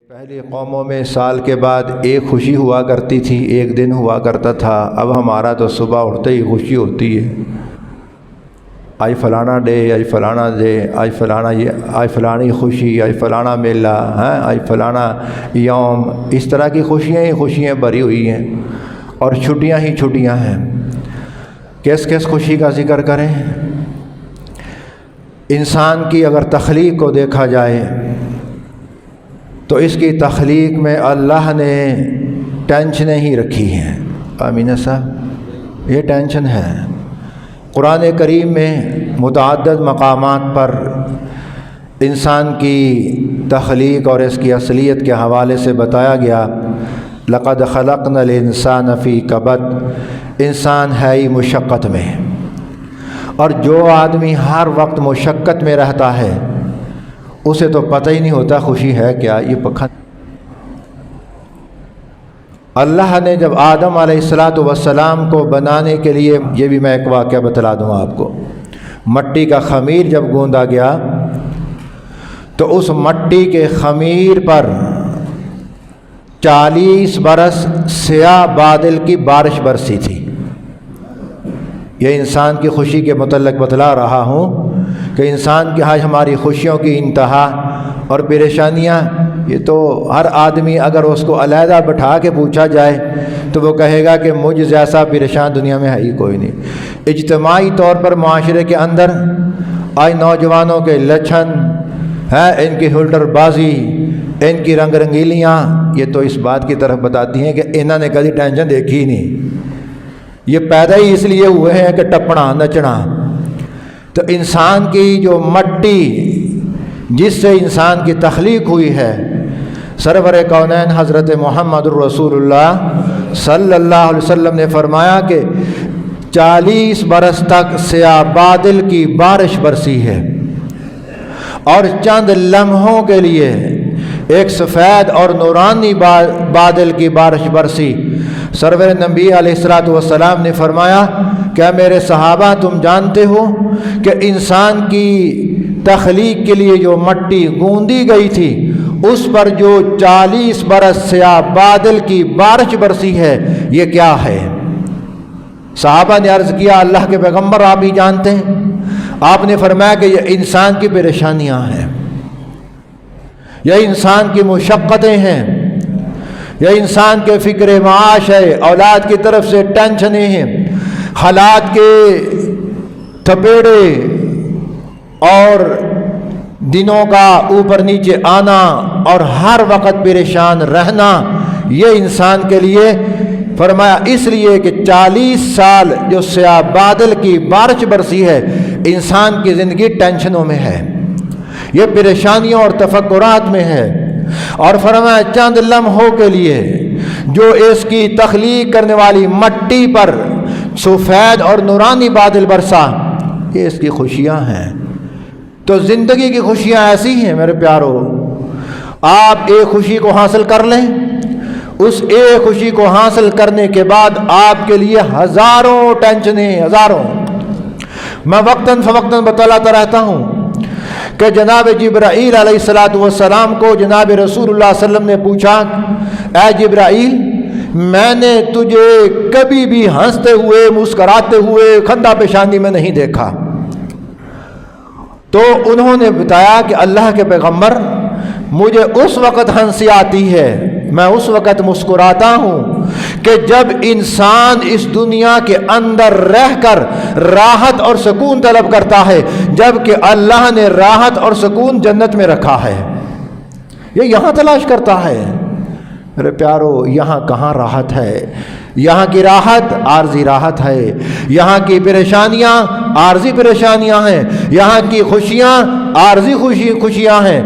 پہلی قوموں میں سال کے بعد ایک خوشی ہوا کرتی تھی، ایک دن ہوا کرتا تھا۔ اب ہمارا تو صبح اٹھتے ہی خوشی ہوتی ہے، آج فلانا ڈے، آج فلانا ڈے، آج فلانا آج فلانی خوشی، آج فلانا میلہ، آج فلانا یوم، اس طرح کی خوشیاں ہی خوشیاں بھری ہوئی ہیں، اور چھٹیاں ہی چھٹیاں ہیں۔ کس کس خوشی کا ذکر کریں؟ انسان کی اگر تخلیق کو دیکھا جائے تو اس کی تخلیق میں اللہ نے ٹینشنیں ہی رکھی ہیں۔ آمینہ صاحب، یہ ٹینشن ہے۔ قرآن کریم میں متعدد مقامات پر انسان کی تخلیق اور اس کی اصلیت کے حوالے سے بتایا گیا، لقد خلقنا الانسان فی کبد، انسان ہے ہی مشقت میں، اور جو آدمی ہر وقت مشقت میں رہتا ہے اسے تو پتہ ہی نہیں ہوتا خوشی ہے کیا۔ یہ پکھن اللہ نے جب آدم علیہ السلام کو بنانے کے لیے، یہ بھی میں ایک واقعہ بتلا دوں آپ کو، مٹی کا خمیر جب گوندا گیا تو اس مٹی کے خمیر پر 40 برس سیاہ بادل کی بارش برسی تھی۔ یہ انسان کی خوشی کے متعلق بتلا رہا ہوں کہ انسان کی آج ہماری خوشیوں کی انتہا اور پریشانیاں، یہ تو ہر آدمی اگر اس کو علیحدہ بٹھا کے پوچھا جائے تو وہ کہے گا کہ مجھ جیسا پریشان دنیا میں ہے ہی کوئی نہیں۔ اجتماعی طور پر معاشرے کے اندر آج نوجوانوں کے لچھن ہیں، ان کی ہلڈر بازی، ان کی رنگ رنگیلیاں، یہ تو اس بات کی طرف بتاتی ہیں کہ انہوں نے کبھی ٹینشن دیکھی ہی نہیں، یہ پیدا ہی اس لیے ہوئے ہیں کہ ٹپنا نچنا۔ تو انسان کی جو مٹی جس سے انسان کی تخلیق ہوئی ہے، سرور کونین حضرت محمد الرسول اللہ صلی اللہ علیہ وسلم نے فرمایا کہ 40 برس تک سیاہ بادل کی بارش برسی ہے، اور چند لمحوں کے لیے ایک سفید اور نورانی بادل کی بارش برسی۔ سرور نبی علیہ السلام نے فرمایا، کیا میرے صحابہ تم جانتے ہو کہ انسان کی تخلیق کے لیے جو مٹی گوندی گئی تھی اس پر جو 40 برس سیاہ بادل کی بارش برسی ہے یہ کیا ہے؟ صحابہ نے عرض کیا، اللہ کے پیغمبر آپ ہی جانتے ہیں۔ آپ نے فرمایا کہ یہ انسان کی پریشانیاں ہیں، یہ انسان کی مشقتیں ہیں، یہ انسان کے فکر معاش ہے، اولاد کی طرف سے ٹینشنیں ہیں، حالات کے تھپیڑے اور دنوں کا اوپر نیچے آنا اور ہر وقت پریشان رہنا، یہ انسان کے لیے فرمایا اس لیے کہ 40 سال جو سیاہ بادل کی بارش برسی ہے، انسان کی زندگی ٹینشنوں میں ہے، یہ پریشانیوں اور تفکرات میں ہے۔ اور فرمایا چند لمحوں کے لیے جو اس کی تخلیق کرنے والی مٹی پر سفید اور نورانی بادل برسا، یہ اس کی خوشیاں ہیں۔ تو زندگی کی خوشیاں ایسی ہیں میرے پیارو، آپ ایک خوشی کو حاصل کر لیں، اس ایک خوشی کو حاصل کرنے کے بعد آپ کے لیے ہزاروں ٹینشنیں، ہزاروں۔ میں وقتاً فوقتاً بتلاتا رہتا ہوں کہ جناب جبرائیل علیہ السلام کو جناب رسول اللہ صلی اللہ علیہ وسلم نے پوچھا، اے جبرائیل، میں نے تجھے کبھی بھی ہنستے ہوئے، مسکراتے ہوئے، خندہ پیشانی میں نہیں دیکھا۔ تو انہوں نے بتایا کہ اللہ کے پیغمبر، مجھے اس وقت ہنسی آتی ہے، میں اس وقت مسکراتا ہوں کہ جب انسان اس دنیا کے اندر رہ کر راحت اور سکون طلب کرتا ہے، جبکہ اللہ نے راحت اور سکون جنت میں رکھا ہے، یہ یہاں تلاش کرتا ہے۔ میرے پیارو، یہاں کہاں راحت ہے؟ یہاں کی راحت عارضی راحت ہے، یہاں کی پریشانیاں عارضی پریشانیاں ہیں، یہاں کی خوشیاں عارضی خوشیاں ہیں،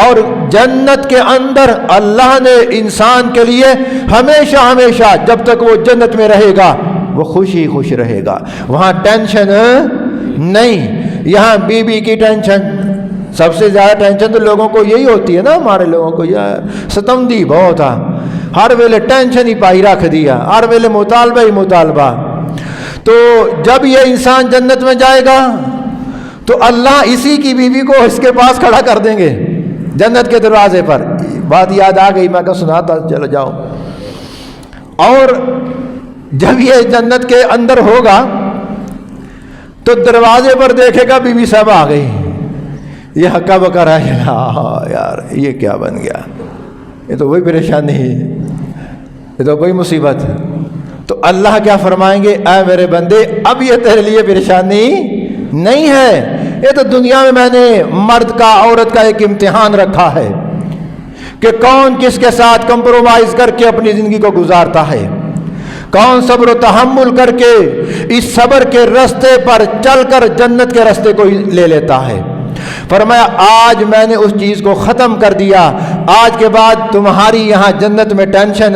اور جنت کے اندر اللہ نے انسان کے لیے ہمیشہ ہمیشہ جب تک وہ جنت میں رہے گا وہ خوشی خوش رہے گا، وہاں ٹینشن نہیں۔ یہاں بیوی کی ٹینشن، سب سے زیادہ ٹینشن تو لوگوں کو یہی ہوتی ہے نا، ہمارے لوگوں کو یہ ستمدی بہت ہے، ہر ویلے ٹینشن ہی پائی رکھ دیا، ہر ویلے مطالبہ ہی مطالبہ۔ تو جب یہ انسان جنت میں جائے گا تو اللہ اسی کی بیوی کو اس کے پاس کھڑا کر دیں گے جنت کے دروازے پر، بات یاد آ گئی، میں کہا سناتا چلو جاؤ۔ اور جب یہ جنت کے اندر ہوگا تو دروازے پر دیکھے گا بی بی صاحب آ گئی، یہ ہکا بکا رہے گا، یار یہ کیا بن گیا، یہ تو وہی پریشانی ہے، یہ تو وہی مصیبت۔ تو اللہ کیا فرمائیں گے، اے میرے بندے اب یہ تیرے لیے پریشانی نہیں ہے، یہ تو دنیا میں نے مرد کا عورت کا ایک امتحان رکھا ہے کہ کون کس کے ساتھ کمپرومائز کر کے اپنی زندگی کو گزارتا ہے، کون صبر و تحمل کر کے اس صبر کے راستے پر چل کر جنت کے راستے کو لے لیتا ہے۔ فرمایا آج میں نے اس چیز کو ختم کر دیا، آج کے بعد تمہاری یہاں جنت میں ٹینشن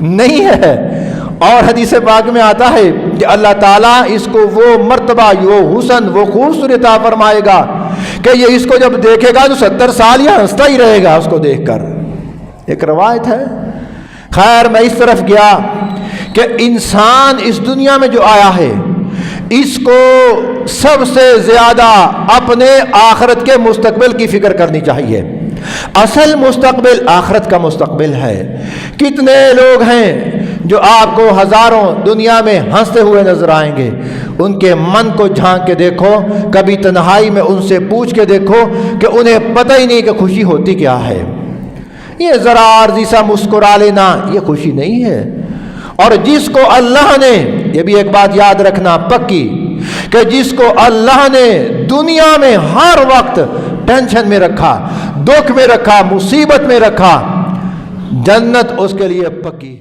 نہیں ہے۔ اور حدیث پاک میں آتا ہے کہ اللہ تعالیٰ اس کو وہ مرتبہ، وہ حسن، وہ خوبصورت عطا فرمائے گا کہ یہ اس کو جب دیکھے گا تو 70 سال یہ ہنستا ہی رہے گا اس کو دیکھ کر۔ ایک روایت ہے۔ خیر میں اس طرف گیا کہ انسان اس دنیا میں جو آیا ہے اس کو سب سے زیادہ اپنے آخرت کے مستقبل کی فکر کرنی چاہیے۔ اصل مستقبل آخرت کا مستقبل ہے۔ کتنے لوگ ہیں جو آپ کو ہزاروں دنیا میں ہنستے ہوئے نظر آئیں گے، ان کے من کو جھانک کے دیکھو، کبھی تنہائی میں ان سے پوچھ کے دیکھو کہ انہیں پتہ ہی نہیں کہ خوشی ہوتی کیا ہے۔ یہ ذرا عارضی سا مسکرا لینا یہ خوشی نہیں ہے۔ اور جس کو اللہ نے، یہ بھی ایک بات یاد رکھنا پکی، کہ جس کو اللہ نے دنیا میں ہر وقت ٹینشن میں رکھا، دکھ میں رکھا، مصیبت میں رکھا، جنت اس کے لیے پکی ہے۔